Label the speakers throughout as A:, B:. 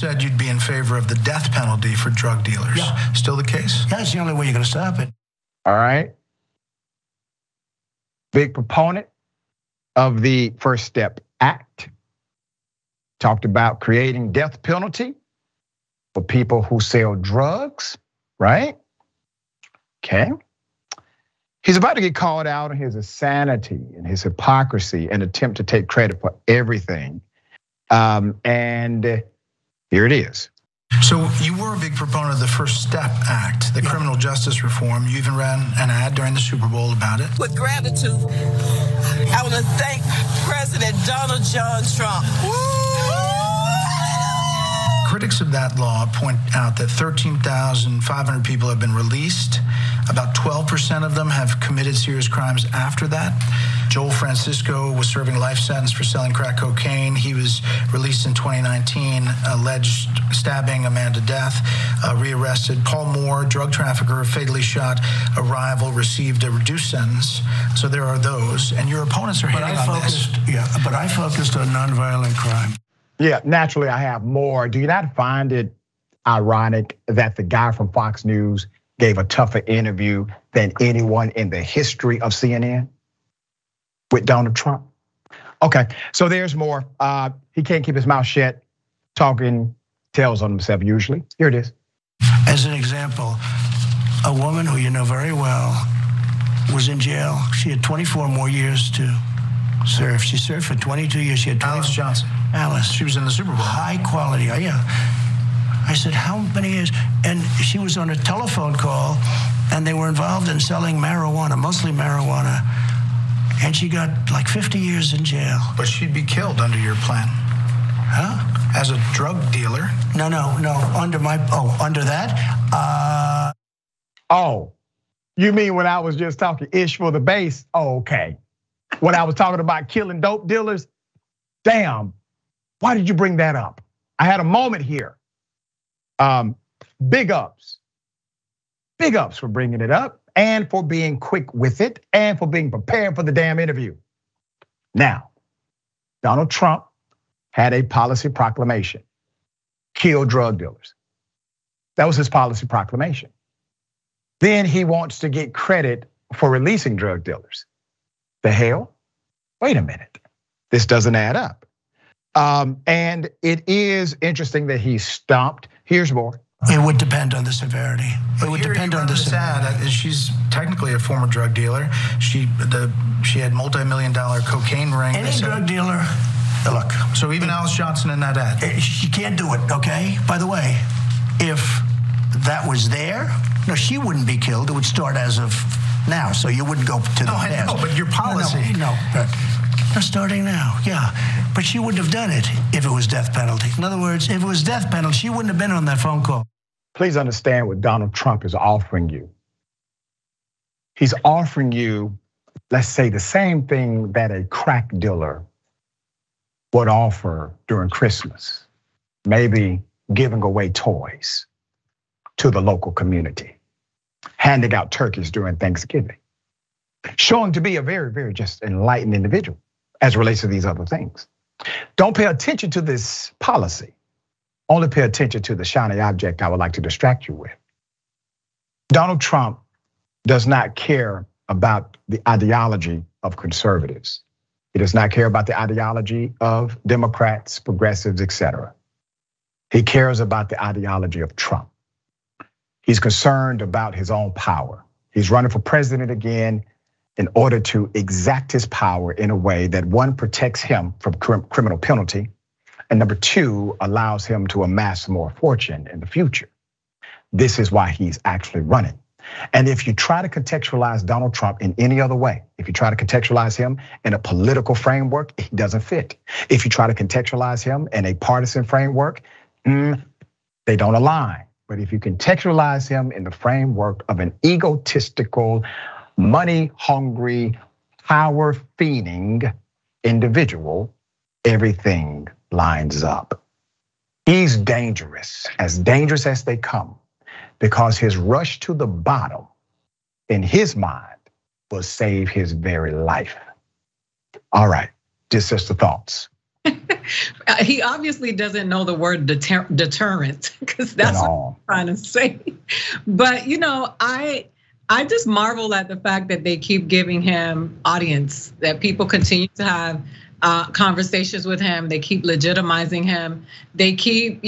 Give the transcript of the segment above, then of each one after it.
A: said you'd be in favor of the death penalty for drug dealers.
B: Yeah.
A: Still the case?
B: Yeah, it's the only way you're going to stop it.
C: All right. Big proponent of the First Step Act. Talked about creating death penalty for people who sell drugs, right? Okay. He's about to get called out on his insanity and his hypocrisy and attempt to take credit for everything. And here it is.
A: So you were a big proponent of the First Step Act, the criminal justice reform. You even ran an ad during the Super Bowl about it.
D: With gratitude, I want to thank President Donald John Trump.
A: Critics of that law point out that 13,500 people have been released. About 12% of them have committed serious crimes after that. Joel Francisco was serving a life sentence for selling crack cocaine. He was released in 2019, alleged stabbing a man to death, rearrested. Paul Moore, drug trafficker, fatally shot a rival, received a reduced sentence. So there are those, and your opponents are hitting on this.
B: Yeah, but I focused on nonviolent crime.
C: Yeah, naturally I have more. Do you not find it ironic that the guy from Fox News gave a tougher interview than anyone in the history of CNN with Donald Trump? Okay, so there's more. He can't keep his mouth shut, talking tells on himself usually. Here it is.
B: As an example, a woman who you know very well was in jail. She had 24 more years to serve. She served for 22 years. She had
A: Alice Johnson.
B: Alice.
A: She was in the Super Bowl.
B: High quality, yeah. I said, how many years? And she was on a telephone call, and they were involved in selling marijuana, mostly marijuana. And she got like 50 years in jail.
A: But she'd be killed under your plan.
B: Huh?
A: As a drug dealer.
B: No, under that?
C: Oh, you mean when I was just talking ish for the base? Oh, okay. When I was talking about killing dope dealers? Damn, why did you bring that up? I had a moment here. Big ups for bringing it up and for being quick with it and for being prepared for the damn interview. Now, Donald Trump had a policy proclamation, kill drug dealers. That was his policy proclamation. Then he wants to get credit for releasing drug dealers. The hell? Wait a minute, this doesn't add up. And it is interesting that he stopped. Here's more.
B: It would depend on the severity. It would depend on the severity.
A: She's technically a former drug dealer. She had multi-million-dollar cocaine ring.
B: Any drug dealer, look.
A: So even Alice Johnson in that ad.
B: She can't do it, okay? By the way, if that was there, no, she wouldn't be killed. It would start as of now, so you wouldn't go to the past.
A: No, but your policy.
B: No, but they're starting now, yeah. But she wouldn't have done it if it was death penalty. In other words, if it was death penalty, she wouldn't have been on that phone call.
C: Please understand what Donald Trump is offering you. He's offering you, let's say, the same thing that a crack dealer would offer during Christmas. Maybe giving away toys to the local community, handing out turkeys during Thanksgiving, showing to be a very, very just enlightened individual as it relates to these other things. Don't pay attention to this policy. Only pay attention to the shiny object I would like to distract you with. Donald Trump does not care about the ideology of conservatives. He does not care about the ideology of Democrats, progressives, etc. He cares about the ideology of Trump. He's concerned about his own power. He's running for president again in order to exact his power in a way that, one, protects him from criminal penalty, and number two, allows him to amass more fortune in the future. This is why he's actually running. And if you try to contextualize Donald Trump in any other way, if you try to contextualize him in a political framework, he doesn't fit. If you try to contextualize him in a partisan framework, they don't align. But if you contextualize him in the framework of an egotistical, money-hungry, power-fiending individual, everything lines up. He's dangerous as they come, because his rush to the bottom, in his mind, will save his very life. All right, just the thoughts
E: He obviously doesn't know the word deterrent, because that's what I'm trying to say. But I just marvel at the fact that they keep giving him audience, that people continue to have conversations with him. They keep legitimizing him. They keep,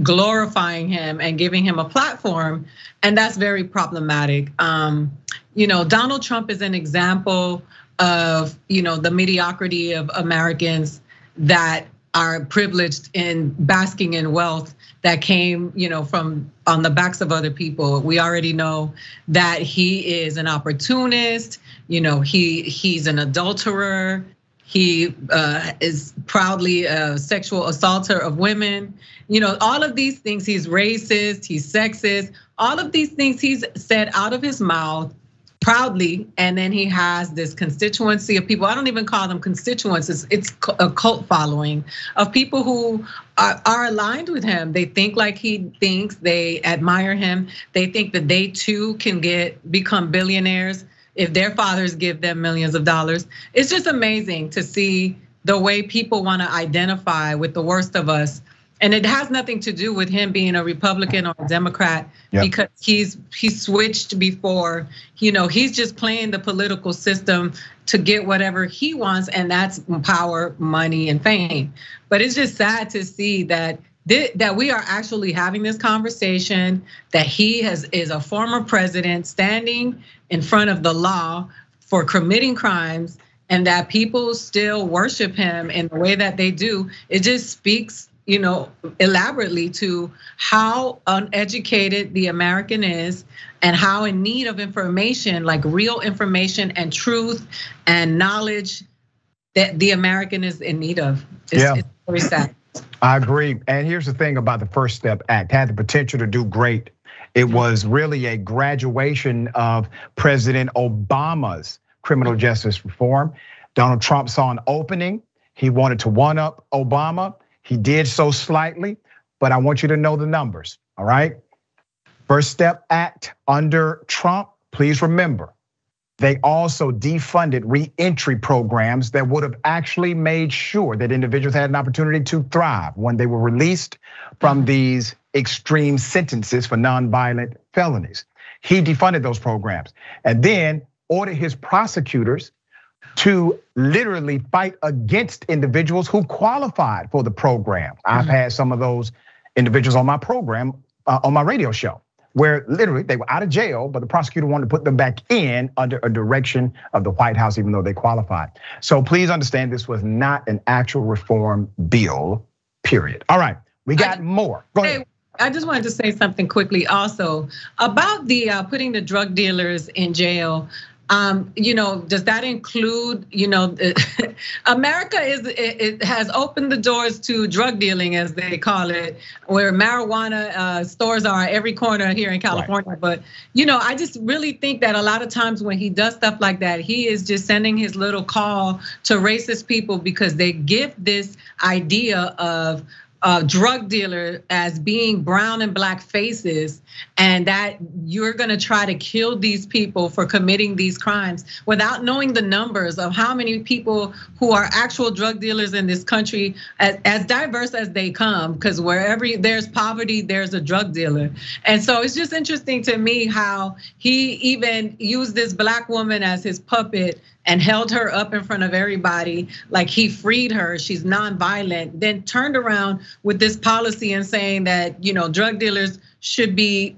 E: glorifying him and giving him a platform. And that's very problematic. Donald Trump is an example of, the mediocrity of Americans that are privileged in basking in wealth that came, from on the backs of other people. We already know that he is an opportunist. He's an adulterer. He is proudly a sexual assaulter of women. All of these things. He's racist. He's sexist. All of these things he's said out of his mouth proudly, and then he has this constituency of people. I don't even call them constituents. It's a cult following of people who are aligned with him. They think like he thinks. They admire him. They think that they too can become billionaires if their fathers give them millions of dollars. It's just amazing to see the way people want to identify with the worst of us. And it has nothing to do with him being a Republican or a Democrat, because he's switched before. He's just playing the political system to get whatever he wants, and that's power, money, and fame. But it's just sad to see that we are actually having this conversation, that he is a former president standing in front of the law for committing crimes, and that people still worship him in the way that they do. It just speaks, elaborately to how uneducated the American is, and how in need of information, like real information and truth and knowledge, that the American is in need of. It's very sad.
C: I agree. And here's the thing about the First Step Act: had the potential to do great. It was really a graduation of President Obama's criminal justice reform. Donald Trump saw an opening. He wanted to one-up Obama. He did so slightly, but I want you to know the numbers, all right? First Step Act under Trump, please remember, they also defunded re-entry programs that would have actually made sure that individuals had an opportunity to thrive when they were released from these extreme sentences for nonviolent felonies. He defunded those programs and then ordered his prosecutors to literally fight against individuals who qualified for the program. I've had some of those individuals on my program, on my radio show, where literally they were out of jail, but the prosecutor wanted to put them back in under a direction of the White House, even though they qualified. So please understand, this was not an actual reform bill, period. All right, we got more. Go ahead.
E: I just wanted to say something quickly also about the putting the drug dealers in jail. Does that include, America has opened the doors to drug dealing, as they call it, where marijuana stores are every corner here in California. Right. But, I just really think that a lot of times when he does stuff like that, he is just sending his little call to racist people, because they give this idea of drug dealer as being brown and black faces, and that you're gonna try to kill these people for committing these crimes without knowing the numbers of how many people who are actual drug dealers in this country, as diverse as they come, because wherever there's poverty, there's a drug dealer. And so it's just interesting to me how he even used this black woman as his puppet and held her up in front of everybody like he freed her, she's nonviolent, then turned around with this policy and saying that, drug dealers should be,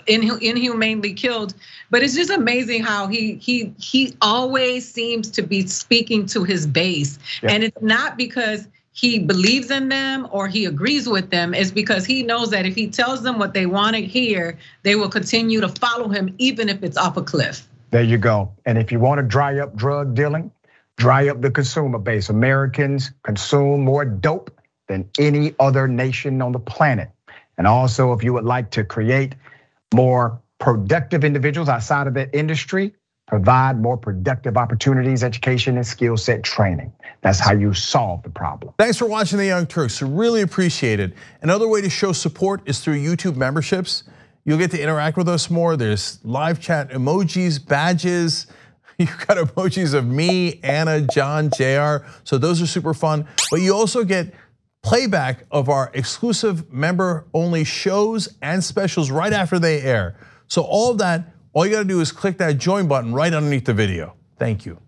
E: inhumanely killed. But it's just amazing how he always seems to be speaking to his base. Yeah. And it's not because he believes in them or he agrees with them, it's because he knows that if he tells them what they want to hear, they will continue to follow him, even if it's off a cliff.
C: There you go. And if you want to dry up drug dealing, dry up the consumer base. Americans consume more dope than any other nation on the planet. And also, if you would like to create more productive individuals outside of that industry, provide more productive opportunities, education, and skill set training. That's how you solve the problem.
F: Thanks for watching The Young Turks. Really appreciate it. Another way to show support is through YouTube memberships. You'll get to interact with us more. There's live chat emojis, badges. You got emojis of me, Anna, John, JR. So those are super fun. But you also get playback of our exclusive member-only shows and specials right after they air. So all of that, all you gotta do is click that join button right underneath the video. Thank you.